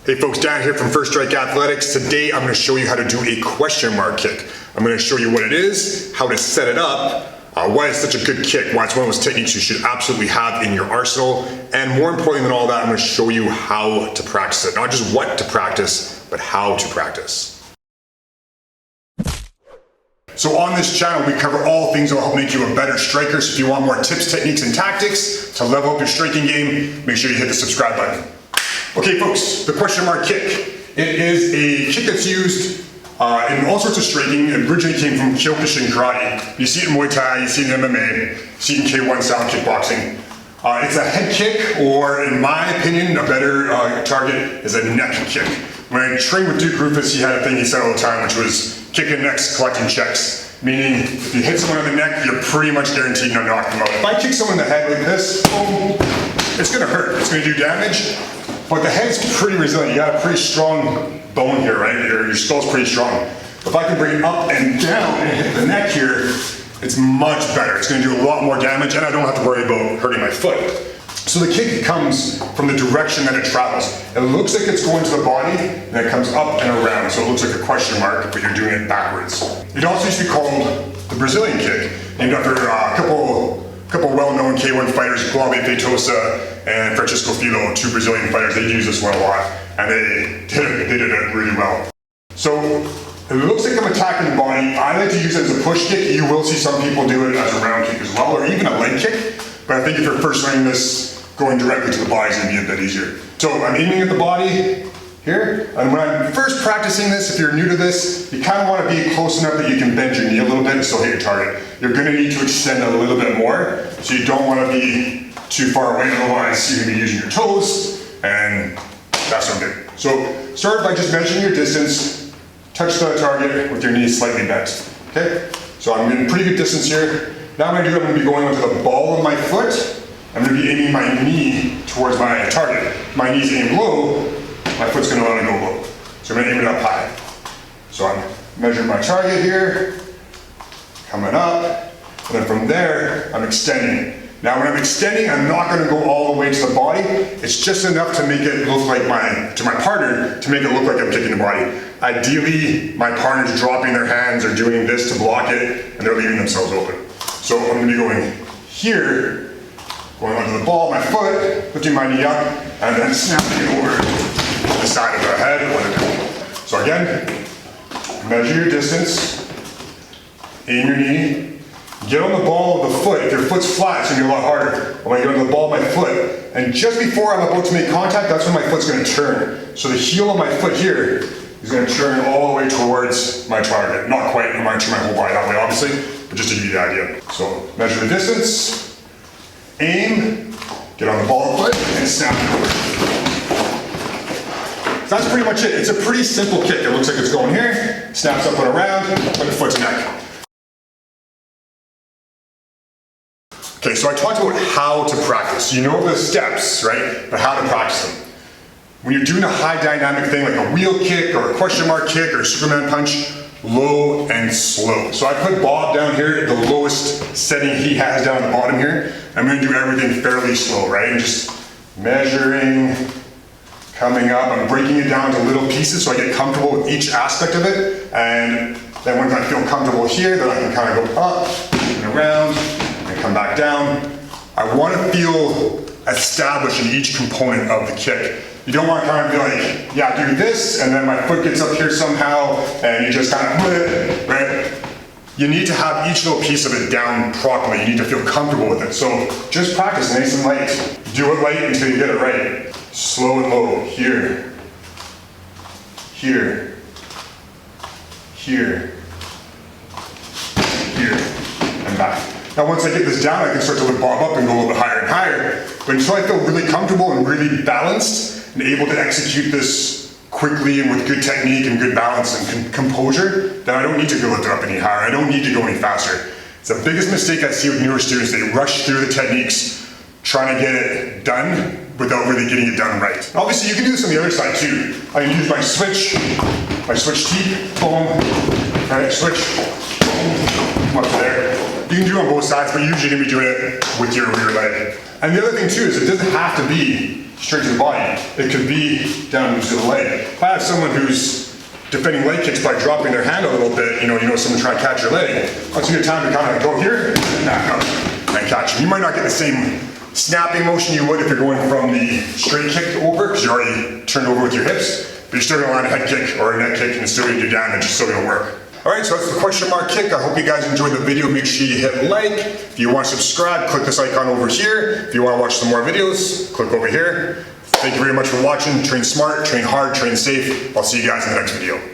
Hey folks, Dan here from First Strike Athletics. Today I'm going to show you how to do a question mark kick. I'm going to show you what it is, how to set it up, why it's such a good kick, why it's one of those techniques you should absolutely have in your arsenal, and more importantly than all that, I'm going to show you how to practice it. Not just what to practice, but how to practice. So on this channel, we cover all things that will help make you a better striker. So if you want more tips, techniques, and tactics to level up your striking game, make sure you hit the subscribe button. Okay folks, the question mark kick. It is a kick that's used in all sorts of striking. It originally came from Kyokushin karate. You see it in Muay Thai, you see it in MMA, you see it in K1 style kickboxing. It's a head kick, or in my opinion, a better target is a neck kick. When I trained with Duke Rufus, he had a thing he said all the time, which was kicking necks, collecting checks. Meaning, if you hit someone on the neck, you're pretty much guaranteed to knock them out. If I kick someone in the head like this, boom, it's gonna hurt, it's gonna do damage. But the head's pretty resilient. You got a pretty strong bone here, right? Your skull's pretty strong. If I can bring it up and down and hit the neck here, it's much better. It's gonna do a lot more damage, and I don't have to worry about hurting my foot. So the kick comes from the direction that it travels. It looks like it's going to the body, and it comes up and around, so it looks like a question mark, but you're doing it backwards. It also used to be called the Brazilian kick, named after a couple well-known K1 fighters, Guave Feitosa and Francisco Filo, two Brazilian fighters. They use this one a lot, and they did it really well. So it looks like I'm attacking the body. I like to use it as a push kick. You will see some people do it as a round kick as well, or even a leg kick. But I think if you're first learning this, going directly to the body is going to be a bit easier. So I'm aiming at the body here, and when I'm first practicing this, if you're new to this, you kind of want to be close enough that you can bend your knee a little bit and still hit your target. You're going to need to extend a little bit more, so you don't want to be too far away, otherwise you're going to be using your toes, and that's no good. So start by just measuring your distance, touch the target with your knees slightly bent. Okay? So I'm getting pretty good distance here. Now what I'm going to be going onto the ball of my foot. I'm going to be aiming my knee towards my target. My knee's aimed low, my foot's going to want to go low. So I'm going to aim it up high. So I'm measuring my target here, coming up, and then from there, I'm extending. Now when I'm extending, I'm not going to go all the way to the body. It's just enough to make it look like to my partner, to make it look like I'm kicking the body. Ideally, my partner's dropping their hands or doing this to block it, and they're leaving themselves open. So I'm going to be going here, going onto the ball, my foot, lifting my knee up, and then snapping it over the side of the head or the neck. So again, measure your distance, aim your knee, get on the ball of the foot. If your foot's flat, it's gonna be a lot harder. I'm gonna get on the ball of my foot, and just before I'm about to make contact, that's when my foot's gonna turn. So the heel of my foot here is gonna turn all the way towards my target. Not quite, I'm not gonna turn my whole body that way, obviously, but just to give you the idea. So measure the distance, aim, get on the ball of the foot, and snap it over. So that's pretty much it. It's a pretty simple kick. It looks like it's going here, snaps up and around, like a foot to neck. Okay, so I talked about how to practice. You know the steps, right? But how to practice them. When you're doing a high dynamic thing like a wheel kick or a question mark kick or a Superman punch, low and slow. So I put Bob down here, the lowest setting he has down at the bottom here. I'm going to do everything fairly slow, right? I'm just measuring, coming up. I'm breaking it down into little pieces so I get comfortable with each aspect of it. And then when I feel comfortable here, then I can kind of go up and around and come back down. I want to feel established in each component of the kick. You don't want to kind of be like, yeah, do this, and then my foot gets up here somehow, and you just kind of, right? You need to have each little piece of it down properly. You need to feel comfortable with it. So just practice nice and light. Do it light until you get it right. Slow and low, here, here, here, here, and back. Now once I get this down, I can start to lift Bob up and go a little bit higher and higher. But until I feel really comfortable and really balanced and able to execute this quickly and with good technique and good balance and composure, then I don't need to go lift it up any higher. I don't need to go any faster. It's the biggest mistake I see with newer students. They rush through the techniques trying to get it done without really getting it done right. Obviously you can do this on the other side too. I can use my switch teep, boom, right, switch, boom, come up to there. You can do it on both sides, but you're usually gonna be doing it with your rear leg. And the other thing too is it doesn't have to be straight to the body. It could be down to the leg. If I have someone who's defending leg kicks by dropping their hand a little bit, you know someone trying to catch your leg, that's a good time to kind of go here, back up, and catch them. You might not get the same snapping motion you would if you're going from the straight kick over, because you already turned over with your hips, but you're still gonna land a head kick or a neck kick and it's still gonna do damage, it's still gonna work. All right, so that's the question mark kick. I hope you guys enjoyed the video. Make sure you hit like. If you want to subscribe, click this icon over here. If you want to watch some more videos, click over here. Thank you very much for watching. Train smart, train hard, train safe. I'll see you guys in the next video.